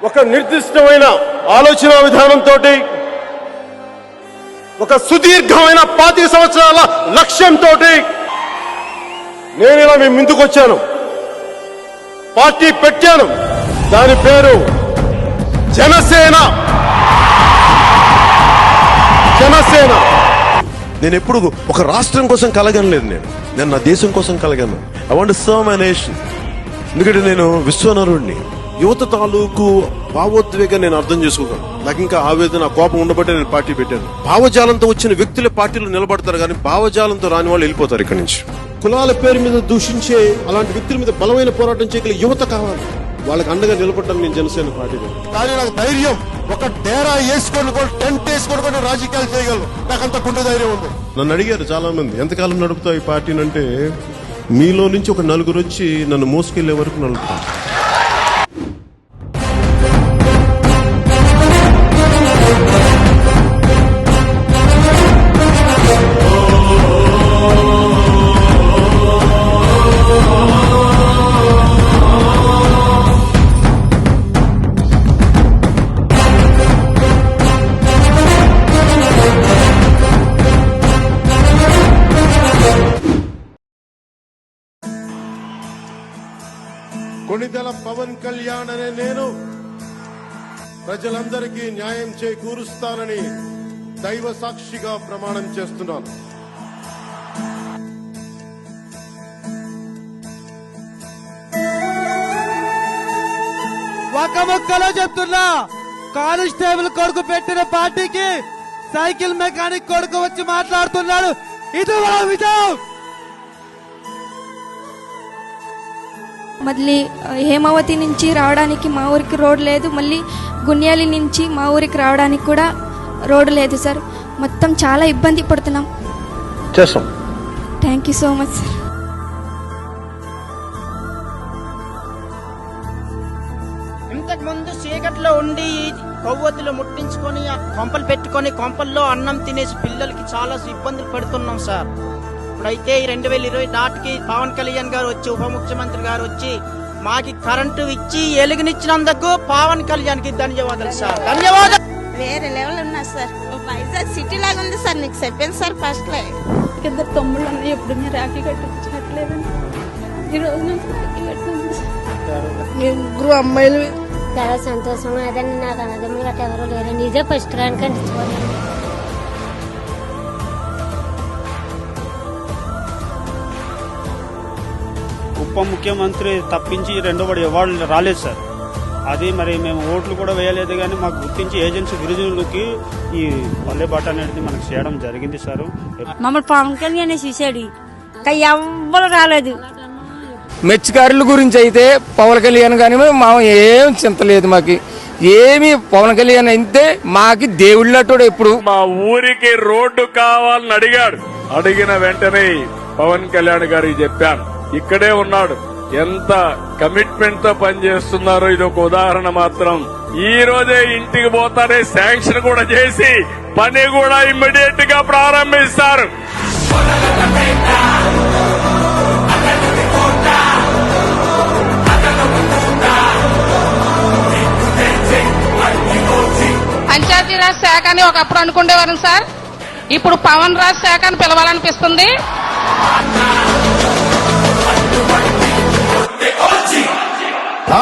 ఒక నిర్దిష్టమైన ఆలోచన విధానంతో ఒక సుదీర్ఘమైన 25 సంవత్సరాల లక్ష్యంతో నేను ఇలా మీ ముందుకు వచ్చాను. పార్టీ పెట్టాను. దాని పేరు జనసేన. జనసేన. నేను ఎప్పుడు ఒక రాష్ట్రం కోసం కలగనలేదు. నేను నా దేశం కోసం కలగాను. I want to serve my nation. ఎందుకంటే నేను విశ్వనరుడిని. యువత తాలూకు భావోద్వేగం నేను అర్థం చేసుకోగలను. నాకు ఇంకా ఆవేదన, కోపం ఉండబట్టే నేను పార్టీ పెట్టాను. భావజాలంతో వచ్చిన వ్యక్తులే పార్టీలో నిలబడతారు, కానీ భావజాలంతో రాని వాళ్ళు వెళ్ళిపోతారు ఇక్కడి నుంచి. కులాల పేరు మీద దూషించే అలాంటి వ్యక్తుల మీద బలమైన పోరాటం చేయగల యువత కావాలి. వాళ్ళకి అండగా నిలబడ్డాను నేను జనసేన పార్టీలో. కానీ నాకు ధైర్యం, ఒక డేరా వేసుకొని కూడా, టెంట్ వేసుకొని కూడా రాజకీయాలు చేయగలను. నాకు అంత గుండె ధైర్యం ఉంది. నన్ను అడిగారు చాలా మంది, ఎంతకాలం నడుపుతావు ఈ పార్టీని అంటే, మీలో నుంచి ఒక నలుగురు వచ్చి నన్ను మోసుకెళ్లే వరకు నడుపుతాను. కొణిదెల పవన్ కళ్యాణ్ అనే నేను ప్రజలందరికీ న్యాయం చేకూరుస్తానని దైవ సాక్షిగా ప్రమాణం చేస్తున్నాను. ఒక ముక్కలో చెప్తున్నా, కానిస్టేబుల్ కొడుకు పెట్టిన పార్టీకి సైకిల్ మెకానిక్ కొడుకు వచ్చి మాట్లాడుతున్నాడు. ఇది మా విజయం. మళ్ళీ హేమావతి నుంచి రావడానికి మా ఊరికి రోడ్ లేదు. మళ్ళీ గున్యాలి నుంచి మా ఊరికి రావడానికి కూడా రోడ్ లేదు సార్. మొత్తం చాలా ఇబ్బంది పడుతున్నాం. చేస్తాం. Thank you so much sir. ఇంతకు ముందు చీకట్లో ఉండి కొవ్వొత్తులు ముట్టించుకొని కొంపలు పెట్టుకొని కొంపల్లో అన్నం తినేసి పిల్లలకి చాలా ఇబ్బందులు పడుతున్నాం సార్. ఇప్పుడైతే 2020 నాటికి పవన్ కళ్యాణ్ గారు వచ్చి, ఉప ముఖ్యమంత్రి గారు వచ్చి మాకి కరెంటు ఇచ్చి ఎలుగునిచ్చినందుకు పవన్ కళ్యాణ్ కి ధన్యవాదాలు సార్. ధన్యవాదాలు. వేరే లెవెల్ ఉన్నా సార్. వైజాగ్ సిటీ లాగా ఉంది సార్. మీకు చెప్పాను సార్ ఫస్ట్ లో. ఇద్దరు తమ్ముళ్ళు అన్నీ ఎప్పుడు మీరు రాఖీ కట్టించట్లేదండి. ఈ రోజు నుంచి రాఖీ కట్టింది సార్. మేము ముగ్గురు అమ్మాయిలు. చాలా సంతోషం. అదండి, నాకు అన్నదమ్ములు గట్ట ఎవరు లేరండి. ఇదే ఫస్ట్ ర్యాంక్ అంటించుకోండి. ఉప ముఖ్యమంత్రి తప్పించి రెండోవాడు ఎవరు రాలేదు సార్. అది మరి మేము ఓట్లు కూడా వేయలేదు, కానీ మాకు గుర్తించి ఏజెన్సీ గిరిజనులకి ఈ పల్లె బాట అనేది మనకు చేయడం జరిగింది సార్. మమ్మల్ని పవన్ కళ్యాణ్ చూసాడు, ఎవ్వరు రాలేదు. మెచ్చకారుల గురించి అయితే పవన్ కళ్యాణ్ కానీ మా ఏం చింతలేదు. మాకు ఏమి పవన్ కళ్యాణ్ అయితే మాకి దేవుళ్ళటోడు. ఎప్పుడు మా ఊరికి రోడ్డు కావాలని అడిగాడు. అడిగిన వెంటనే పవన్ కళ్యాణ్ గారికి చెప్పాను, ఇక్కడే ఉన్నాడు. ఎంత కమిట్మెంట్ తో పనిచేస్తున్నారో ఇది ఒక ఉదాహరణ మాత్రం. ఈ రోజే ఇంటికి పోతారే శాంక్షన్ కూడా చేసి పని కూడా ఇమ్మీడియట్ గా ప్రారంభిస్తారు. పంచాయతీరాజ్ శాఖ అని ఒకప్పుడు అనుకునేవారు సార్. ఇప్పుడు పవన్ రాజ్ శాఖ అని పిలవాలనిపిస్తుంది. ఆ